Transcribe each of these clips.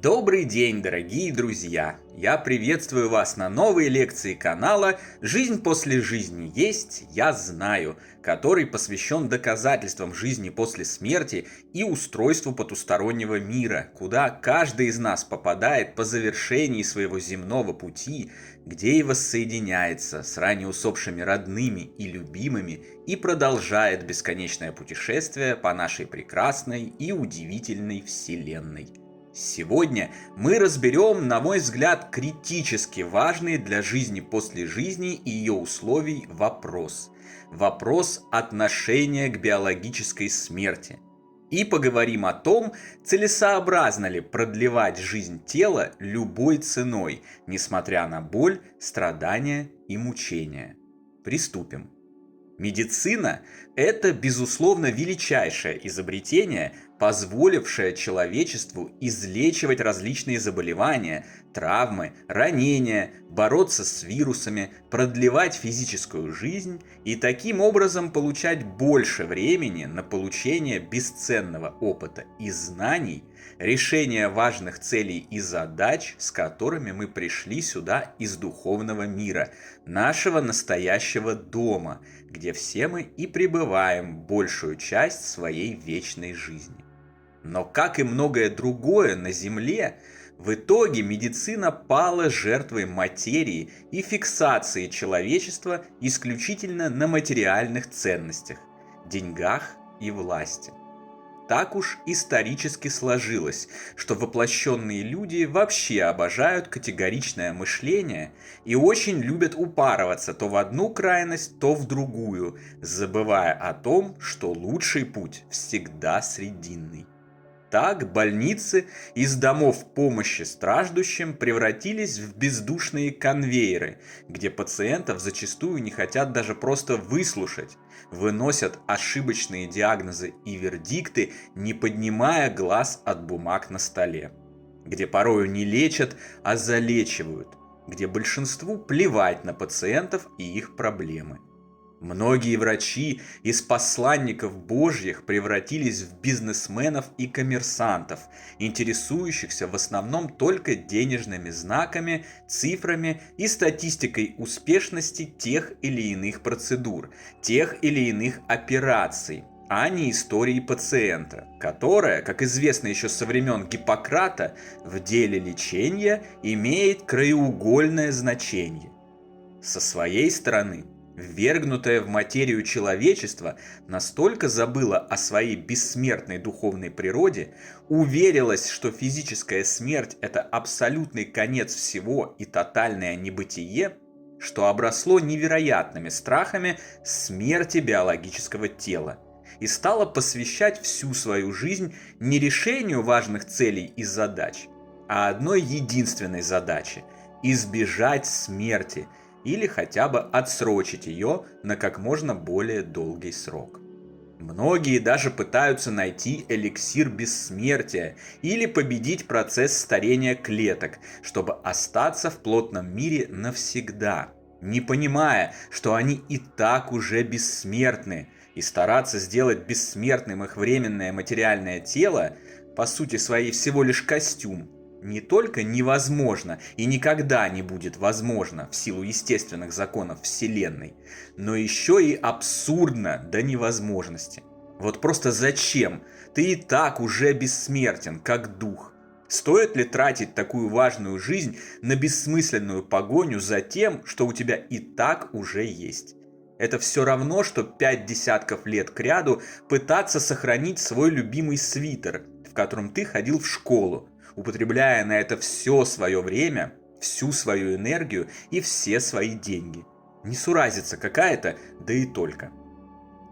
Добрый день, дорогие друзья! Я приветствую вас на новой лекции канала «Жизнь после жизни есть, я знаю», который посвящен доказательствам жизни после смерти и устройству потустороннего мира, куда каждый из нас попадает по завершении своего земного пути, где и воссоединяется с ранее усопшими родными и любимыми и продолжает бесконечное путешествие по нашей прекрасной и удивительной Вселенной. Сегодня мы разберем, на мой взгляд, критически важный для жизни после жизни и ее условий вопрос. Вопрос отношения к биологической смерти. И поговорим о том, целесообразно ли продлевать жизнь тела любой ценой, несмотря на боль, страдания и мучения. Приступим. Медицина – это, безусловно, величайшее изобретение, позволившее человечеству излечивать различные заболевания, травмы, ранения, бороться с вирусами, продлевать физическую жизнь и таким образом получать больше времени на получение бесценного опыта и знаний, решение важных целей и задач, с которыми мы пришли сюда из духовного мира, нашего настоящего дома, где все мы и пребываем большую часть своей вечной жизни. Но, как и многое другое на Земле, в итоге медицина пала жертвой материи и фиксации человечества исключительно на материальных ценностях, деньгах и власти. Так уж исторически сложилось, что воплощенные люди вообще обожают категоричное мышление и очень любят упарываться то в одну крайность, то в другую, забывая о том, что лучший путь всегда срединный. Так больницы из домов помощи страждущим превратились в бездушные конвейеры, где пациентов зачастую не хотят даже просто выслушать, выносят ошибочные диагнозы и вердикты, не поднимая глаз от бумаг на столе, где порою не лечат, а залечивают, где большинству плевать на пациентов и их проблемы. Многие врачи из посланников Божьих превратились в бизнесменов и коммерсантов, интересующихся в основном только денежными знаками, цифрами и статистикой успешности тех или иных процедур, тех или иных операций, а не историей пациента, которая, как известно еще со времен Гиппократа, в деле лечения имеет краеугольное значение. Со своей стороны, ввергнутое в материю человечество настолько забыло о своей бессмертной духовной природе, уверилось, что физическая смерть – это абсолютный конец всего и тотальное небытие, что обросло невероятными страхами смерти биологического тела и стало посвящать всю свою жизнь не решению важных целей и задач, а одной единственной задаче – избежать смерти – или хотя бы отсрочить ее на как можно более долгий срок. Многие даже пытаются найти эликсир бессмертия или победить процесс старения клеток, чтобы остаться в плотном мире навсегда, не понимая, что они и так уже бессмертны, и стараться сделать бессмертным их временное материальное тело, по сути своей всего лишь костюм, не только невозможно и никогда не будет возможно в силу естественных законов Вселенной, но еще и абсурдно до невозможности. Вот просто зачем? Ты и так уже бессмертен, как дух. Стоит ли тратить такую важную жизнь на бессмысленную погоню за тем, что у тебя и так уже есть? Это все равно, что 5 десятков лет кряду пытаться сохранить свой любимый свитер, в котором ты ходил в школу, употребляя на это все свое время, всю свою энергию и все свои деньги. Несуразица какая-то, да и только.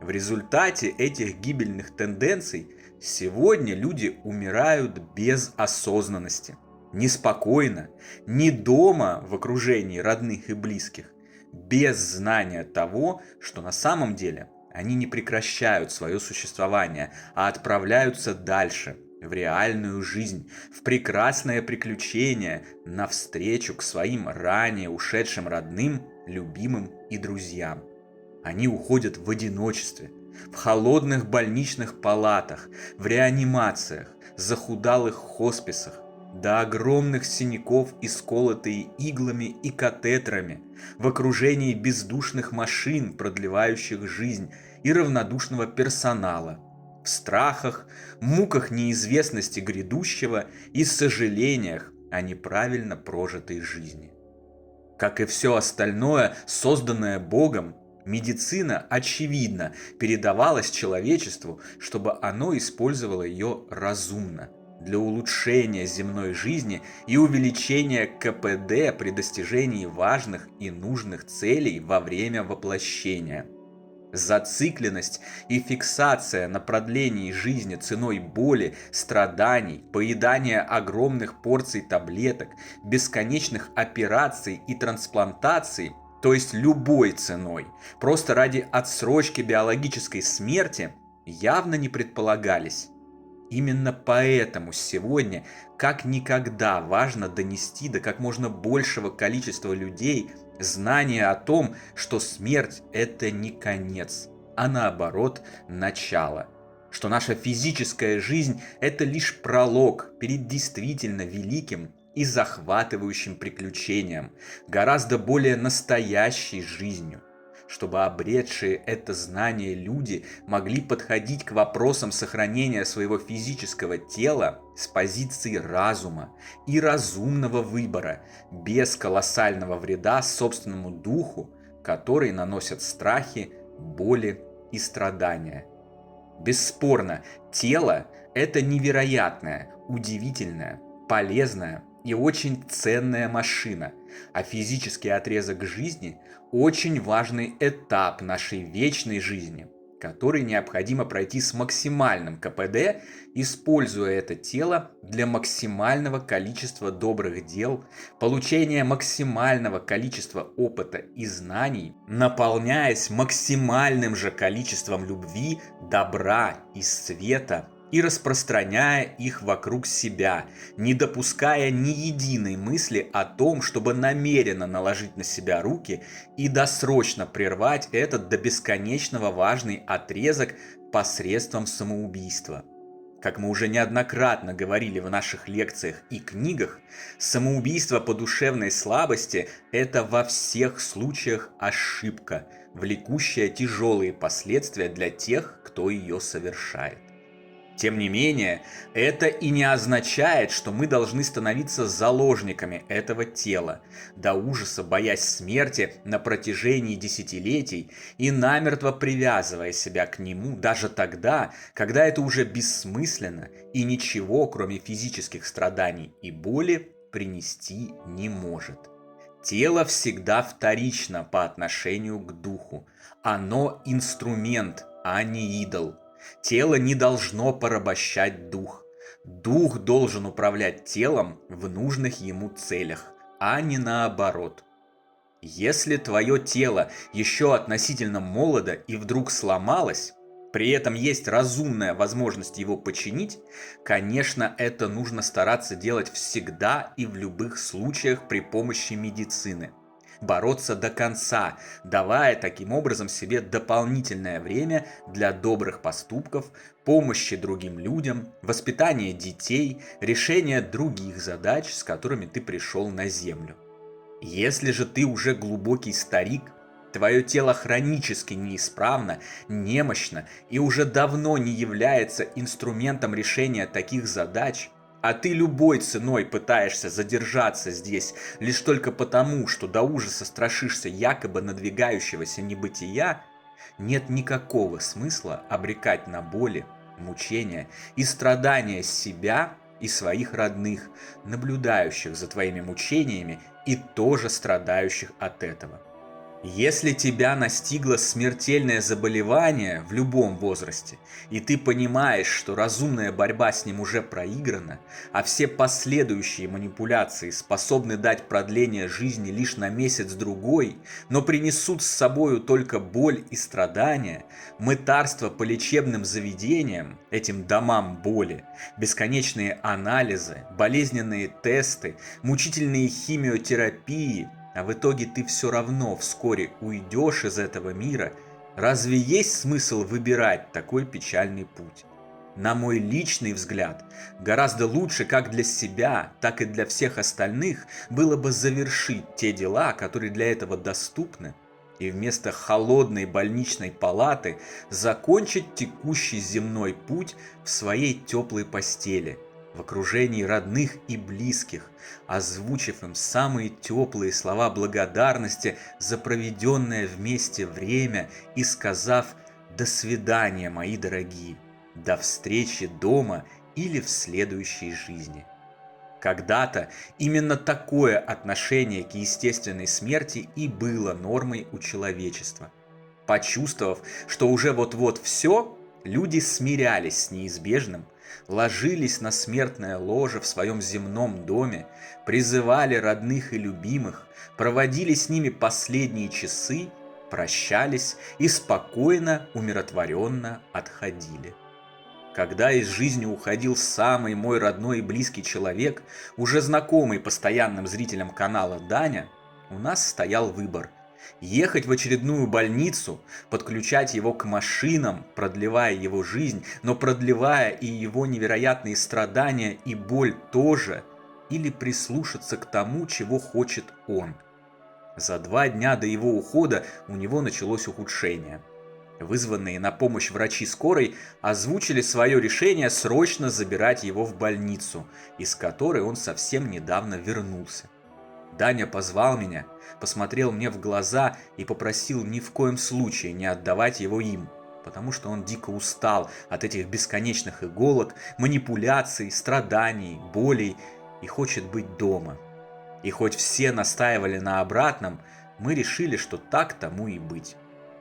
В результате этих гибельных тенденций сегодня люди умирают без осознанности, неспокойно, не дома в окружении родных и близких, без знания того, что на самом деле они не прекращают свое существование, а отправляются дальше, в реальную жизнь, в прекрасное приключение, навстречу к своим ранее ушедшим родным, любимым и друзьям. Они уходят в одиночестве, в холодных больничных палатах, в реанимациях, захудалых хосписах, до огромных синяков, исколотые иглами и катетерами, в окружении бездушных машин, продлевающих жизнь, и равнодушного персонала, в страхах, муках неизвестности грядущего и сожалениях о неправильно прожитой жизни. Как и все остальное, созданное Богом, медицина, очевидно, передавалась человечеству, чтобы оно использовало ее разумно, для улучшения земной жизни и увеличения КПД при достижении важных и нужных целей во время воплощения. Зацикленность и фиксация на продлении жизни ценой боли, страданий, поедания огромных порций таблеток, бесконечных операций и трансплантаций, то есть любой ценой, просто ради отсрочки биологической смерти, явно не предполагались. Именно поэтому сегодня как никогда важно донести до как можно большего количества людей знание о том, что смерть – это не конец, а наоборот начало. Что наша физическая жизнь – это лишь пролог перед действительно великим и захватывающим приключением, гораздо более настоящей жизнью. Чтобы обретшие это знание люди могли подходить к вопросам сохранения своего физического тела с позиции разума и разумного выбора, без колоссального вреда собственному духу, который наносят страхи, боли и страдания. Бесспорно, тело – это невероятная, удивительная, полезная и очень ценная машина, а физический отрезок жизни – очень важный этап нашей вечной жизни, который необходимо пройти с максимальным КПД, используя это тело для максимального количества добрых дел, получения максимального количества опыта и знаний, наполняясь максимальным же количеством любви, добра и света, и распространяя их вокруг себя, не допуская ни единой мысли о том, чтобы намеренно наложить на себя руки и досрочно прервать этот до бесконечного важный отрезок посредством самоубийства. Как мы уже неоднократно говорили в наших лекциях и книгах, самоубийство по душевной слабости – это во всех случаях ошибка, влекущая тяжелые последствия для тех, кто ее совершает. Тем не менее, это и не означает, что мы должны становиться заложниками этого тела, до ужаса боясь смерти на протяжении десятилетий и намертво привязывая себя к нему даже тогда, когда это уже бессмысленно и ничего, кроме физических страданий и боли, принести не может. Тело всегда вторично по отношению к духу. Оно инструмент, а не идол. Тело не должно порабощать дух. Дух должен управлять телом в нужных ему целях, а не наоборот. Если твое тело еще относительно молодо и вдруг сломалось, при этом есть разумная возможность его починить, конечно, это нужно стараться делать всегда и в любых случаях при помощи медицины. Бороться до конца, давая таким образом себе дополнительное время для добрых поступков, помощи другим людям, воспитания детей, решения других задач, с которыми ты пришел на землю. Если же ты уже глубокий старик, твое тело хронически неисправно, немощно и уже давно не является инструментом решения таких задач, а ты любой ценой пытаешься задержаться здесь лишь только потому, что до ужаса страшишься якобы надвигающегося небытия, нет никакого смысла обрекать на боли, мучения и страдания себя и своих родных, наблюдающих за твоими мучениями и тоже страдающих от этого. Если тебя настигло смертельное заболевание в любом возрасте, и ты понимаешь, что разумная борьба с ним уже проиграна, а все последующие манипуляции способны дать продление жизни лишь на месяц-другой, но принесут с собою только боль и страдания, мытарство по лечебным заведениям, этим домам боли, бесконечные анализы, болезненные тесты, мучительные химиотерапии, а в итоге ты все равно вскоре уйдешь из этого мира, разве есть смысл выбирать такой печальный путь? На мой личный взгляд, гораздо лучше как для себя, так и для всех остальных было бы завершить те дела, которые для этого доступны, и вместо холодной больничной палаты закончить текущий земной путь в своей теплой постели, в окружении родных и близких, озвучив им самые теплые слова благодарности за проведенное вместе время и сказав «До свидания, мои дорогие, до встречи дома или в следующей жизни». Когда-то именно такое отношение к естественной смерти и было нормой у человечества. Почувствовав, что уже вот-вот все, люди смирялись с неизбежным, ложились на смертное ложе в своем земном доме, призывали родных и любимых, проводили с ними последние часы, прощались и спокойно, умиротворенно отходили. Когда из жизни уходил самый мой родной и близкий человек, уже знакомый постоянным зрителям канала Даня, у нас стоял выбор: ехать в очередную больницу, подключать его к машинам, продлевая его жизнь, но продлевая и его невероятные страдания и боль тоже, или прислушаться к тому, чего хочет он. За 2 дня до его ухода у него началось ухудшение. Вызванные на помощь врачи скорой озвучили свое решение срочно забирать его в больницу, из которой он совсем недавно вернулся. Даня позвал меня, посмотрел мне в глаза и попросил ни в коем случае не отдавать его им, потому что он дико устал от этих бесконечных иголок, манипуляций, страданий, болей и хочет быть дома. И хоть все настаивали на обратном, мы решили, что так тому и быть.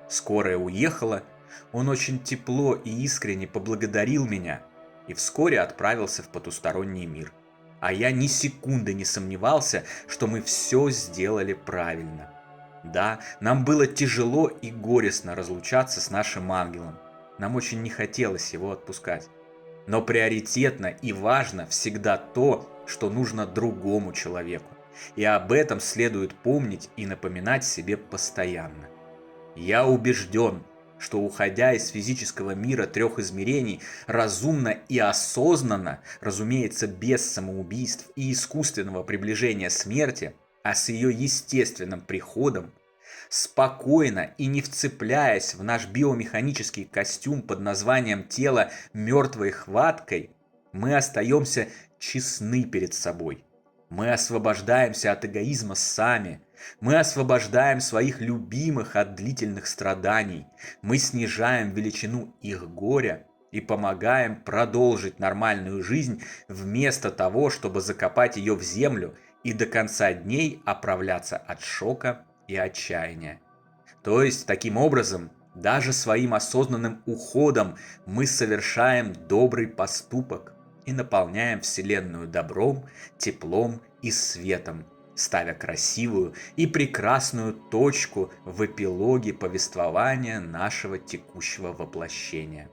Скорая уехала, он очень тепло и искренне поблагодарил меня и вскоре отправился в потусторонний мир. А я ни секунды не сомневался, что мы все сделали правильно. Да, нам было тяжело и горестно разлучаться с нашим ангелом. Нам очень не хотелось его отпускать. Но приоритетно и важно всегда то, что нужно другому человеку. И об этом следует помнить и напоминать себе постоянно. Я убежден, что уходя из физического мира 3 измерений разумно и осознанно, разумеется, без самоубийств и искусственного приближения смерти, а с ее естественным приходом, спокойно и не вцепляясь в наш биомеханический костюм под названием тело мертвой хваткой, мы остаемся честны перед собой. Мы освобождаемся от эгоизма сами. Мы освобождаем своих любимых от длительных страданий. Мы снижаем величину их горя и помогаем продолжить нормальную жизнь вместо того, чтобы закопать ее в землю и до конца дней оправляться от шока и отчаяния. То есть, таким образом, даже своим осознанным уходом мы совершаем добрый поступок и наполняем Вселенную добром, теплом и светом, ставя красивую и прекрасную точку в эпилоге повествования нашего текущего воплощения.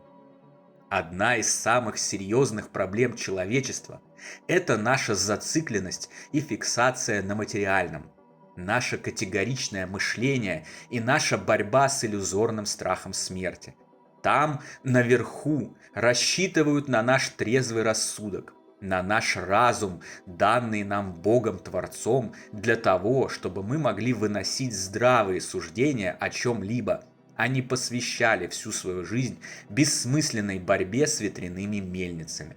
Одна из самых серьезных проблем человечества – это наша зацикленность и фиксация на материальном, наше категоричное мышление и наша борьба с иллюзорным страхом смерти. Там, наверху, рассчитывают на наш трезвый рассудок, на наш разум, данный нам Богом-творцом, для того, чтобы мы могли выносить здравые суждения о чем-либо, а не посвящали всю свою жизнь бессмысленной борьбе с ветряными мельницами.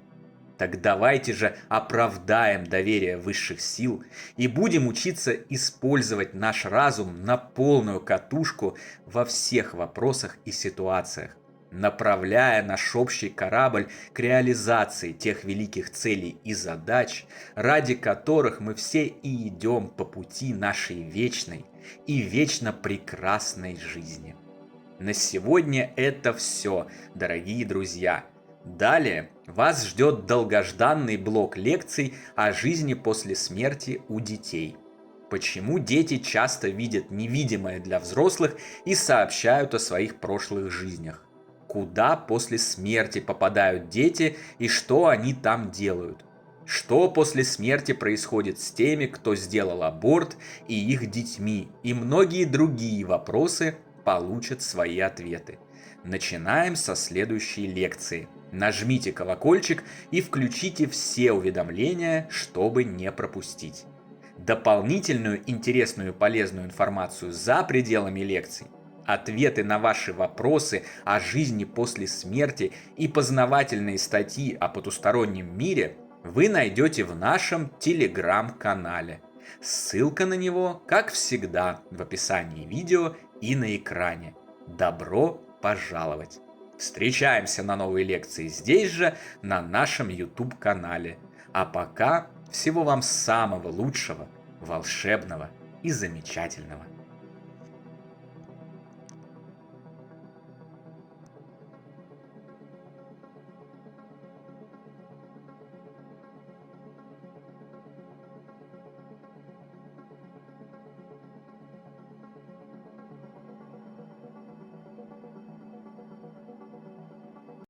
Так давайте же оправдаем доверие высших сил и будем учиться использовать наш разум на полную катушку во всех вопросах и ситуациях, направляя наш общий корабль к реализации тех великих целей и задач, ради которых мы все и идем по пути нашей вечной и вечно прекрасной жизни. На сегодня это все, дорогие друзья. Далее вас ждет долгожданный блок лекций о жизни после смерти у детей. Почему дети часто видят невидимое для взрослых и сообщают о своих прошлых жизнях? Куда после смерти попадают дети и что они там делают? Что после смерти происходит с теми, кто сделал аборт, и их детьми? И многие другие вопросы получат свои ответы. Начинаем со следующей лекции. Нажмите колокольчик и включите все уведомления, чтобы не пропустить. Дополнительную интересную и полезную информацию за пределами лекций, ответы на ваши вопросы о жизни после смерти и познавательные статьи о потустороннем мире вы найдете в нашем телеграм-канале. Ссылка на него, как всегда, в описании видео и на экране. Добро пожаловать! Встречаемся на новой лекции здесь же, на нашем YouTube-канале. А пока всего вам самого лучшего, волшебного и замечательного.